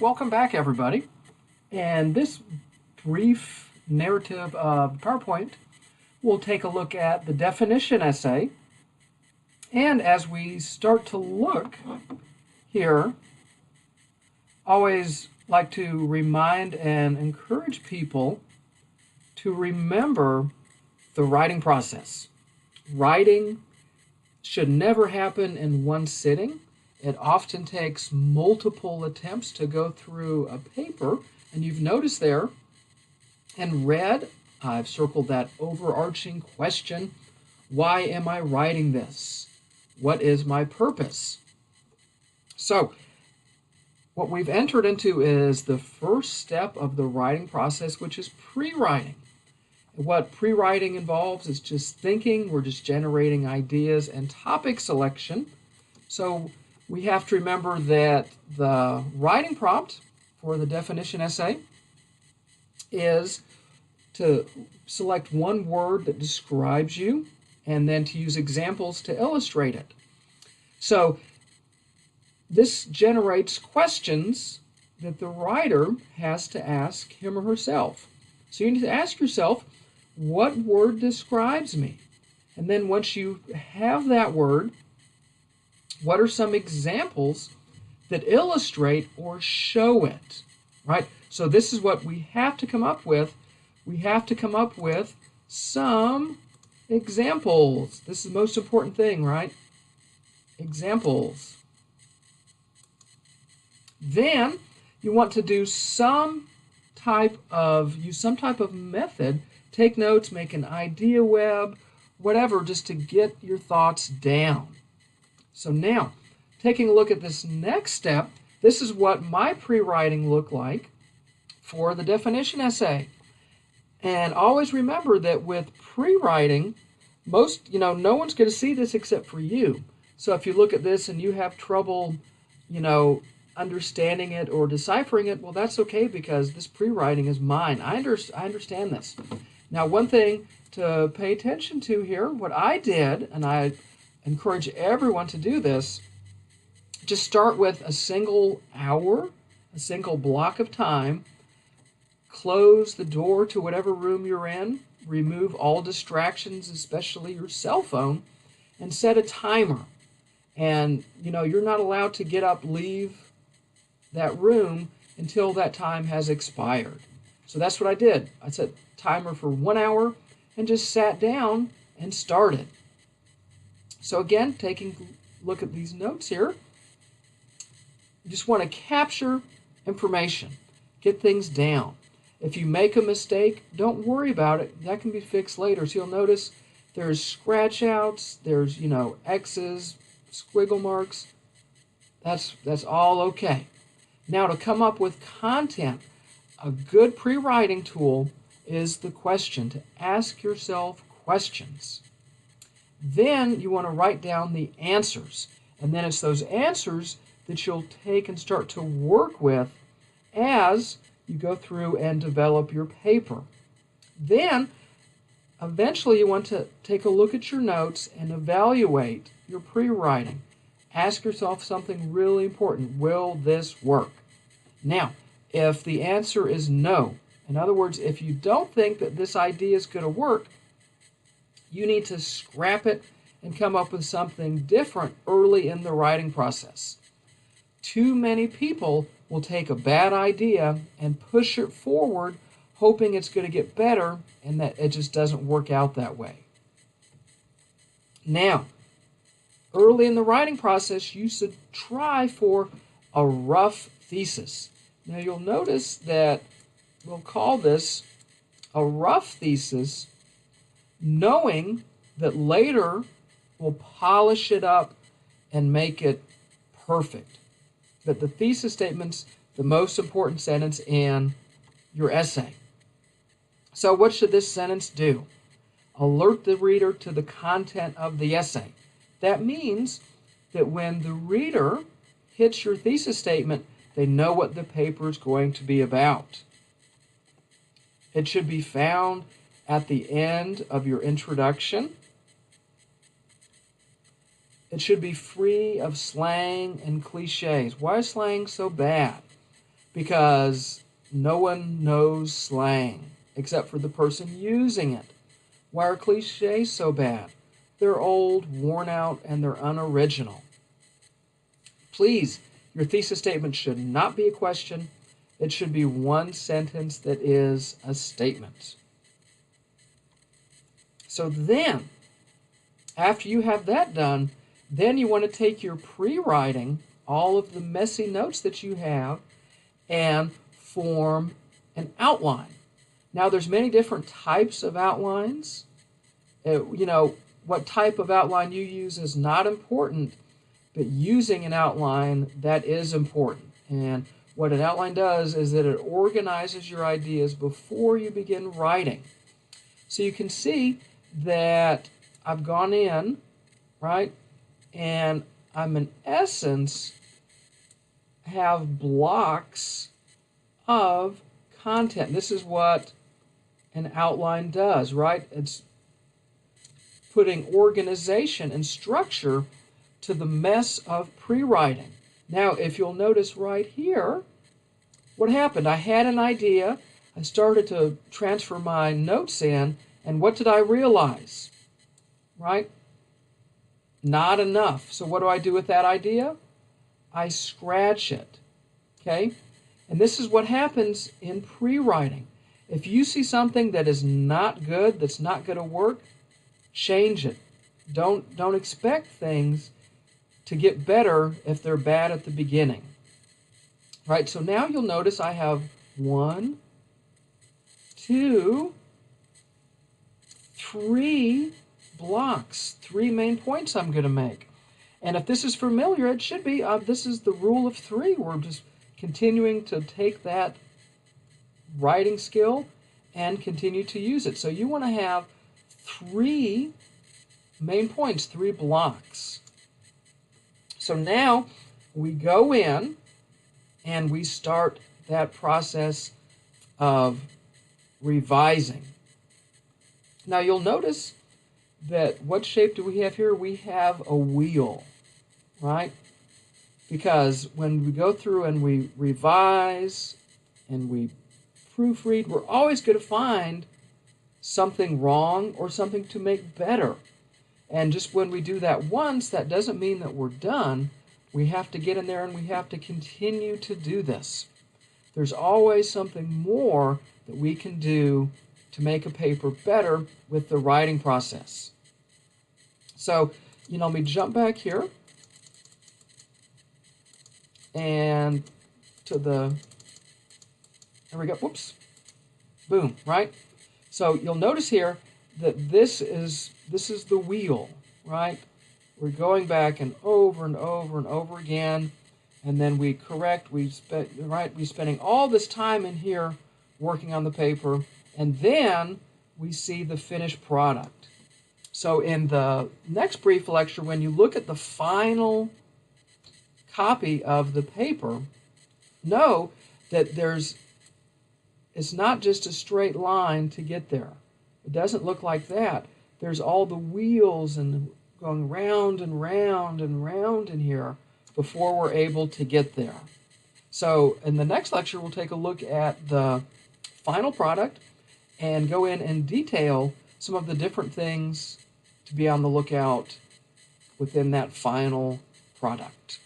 Welcome back, everybody. And this brief narrative of PowerPoint, we'll take a look at the definition essay. And as we start to look here, always like to remind and encourage people to remember the writing process. Writing should never happen in one sitting. It often takes multiple attempts to go through a paper, and you've noticed there in red, I've circled that overarching question: why am I writing this? What is my purpose? So what we've entered into is the first step of the writing process, which is pre-writing. What pre-writing involves is just thinking. We're just generating ideas and topic selection. So we have to remember that the writing prompt for the definition essay is to select one word that describes you and then to use examples to illustrate it. So this generates questions that the writer has to ask him or herself. So you need to ask yourself, what word describes me? And then once you have that word, what are some examples that illustrate or show it, right? So this is what we have to come up with. We have to come up with some examples. This is the most important thing, right? Examples. Then you want to do use some type of method, take notes, make an idea web, whatever, just to get your thoughts down. So now, taking a look at this next step, this is what my pre-writing looked like for the definition essay. And always remember that with pre-writing, no one's going to see this except for you. So if you look at this and you have trouble, understanding it or deciphering it, well, that's okay, because this pre-writing is mine. I understand this. Now, one thing to pay attention to here, what I did, and I encourage everyone to do this, just start with a single hour, a single block of time, close the door to whatever room you're in, remove all distractions, especially your cell phone, and set a timer. And, you're not allowed to get up, leave that room until that time has expired. So that's what I did. I set a timer for 1 hour and just sat down and started. So again, taking a look at these notes here, you just want to capture information, get things down. If you make a mistake, don't worry about it. That can be fixed later. So you'll notice there's scratch outs, there's, X's, squiggle marks. That's all okay. Now, to come up with content, a good pre-writing tool is the question, to ask yourself questions. Then you want to write down the answers. And then it's those answers that you'll take and start to work with as you go through and develop your paper. Then, eventually, you want to take a look at your notes and evaluate your pre-writing. Ask yourself something really important. Will this work? Now, if the answer is no, in other words, if you don't think that this idea is going to work, you need to scrap it and come up with something different early in the writing process. Too many people will take a bad idea and push it forward, hoping it's going to get better, and that it just doesn't work out that way. Now, early in the writing process, you should try for a rough thesis. Now, you'll notice that we'll call this a rough thesis, knowing that later we'll polish it up and make it perfect. But the thesis statement's the most important sentence in your essay. So what should this sentence do? Alert the reader to the content of the essay. That means that when the reader hits your thesis statement, they know what the paper is going to be about. It should be found at the end of your introduction. It should be free of slang and cliches. Why is slang so bad? because no one knows slang except for the person using it. Why are cliches so bad? They're old, worn out, and they're unoriginal. Please, your thesis statement should not be a question. It should be one sentence that is a statement. So then, after you have that done, then you want to take your pre-writing, all of the messy notes that you have, and form an outline. Now, there's many different types of outlines. What type of outline you use is not important, but using an outline, that is important. And what an outline does is that it organizes your ideas before you begin writing. So you can see that I've gone in, right, and I'm in essence have blocks of content. This is what an outline does, right? It's putting organization and structure to the mess of pre-writing. Now, if you'll notice right here, what happened? I had an idea, I started to transfer my notes in, and what did I realize? Right? Not enough. So what do I do with that idea? I scratch it. Okay? And this is what happens in pre-writing. If you see something that is not good, that's not going to work, change it. Don't expect things to get better if they're bad at the beginning. Right? So now you'll notice I have 1, 2, 3 blocks, 3 main points I'm going to make. And if this is familiar, it should be, this is the rule of 3. We're just continuing to take that writing skill and continue to use it. So you want to have 3 main points, 3 blocks. So now we go in and we start that process of revising. Now you'll notice that what shape do we have here? We have a wheel, right? Because when we go through and we revise and we proofread, we're always going to find something wrong or something to make better. And just when we do that once, that doesn't mean that we're done. We have to get in there and we have to continue to do this. There's always something more that we can do to make a paper better with the writing process. So, let me jump back here and to the, there we go, whoops, boom, right? So you'll notice here that this is the wheel, right? We're going back and over and over and over again, and then we correct, we're spending all this time in here working on the paper, and then we see the finished product. So in the next brief lecture, when you look at the final copy of the paper, know that it's not just a straight line to get there. It doesn't look like that. There's all the wheels and going round and round and round in here before we're able to get there. So in the next lecture, we'll take a look at the final product and go in and detail some of the different things to be on the lookout within that final product.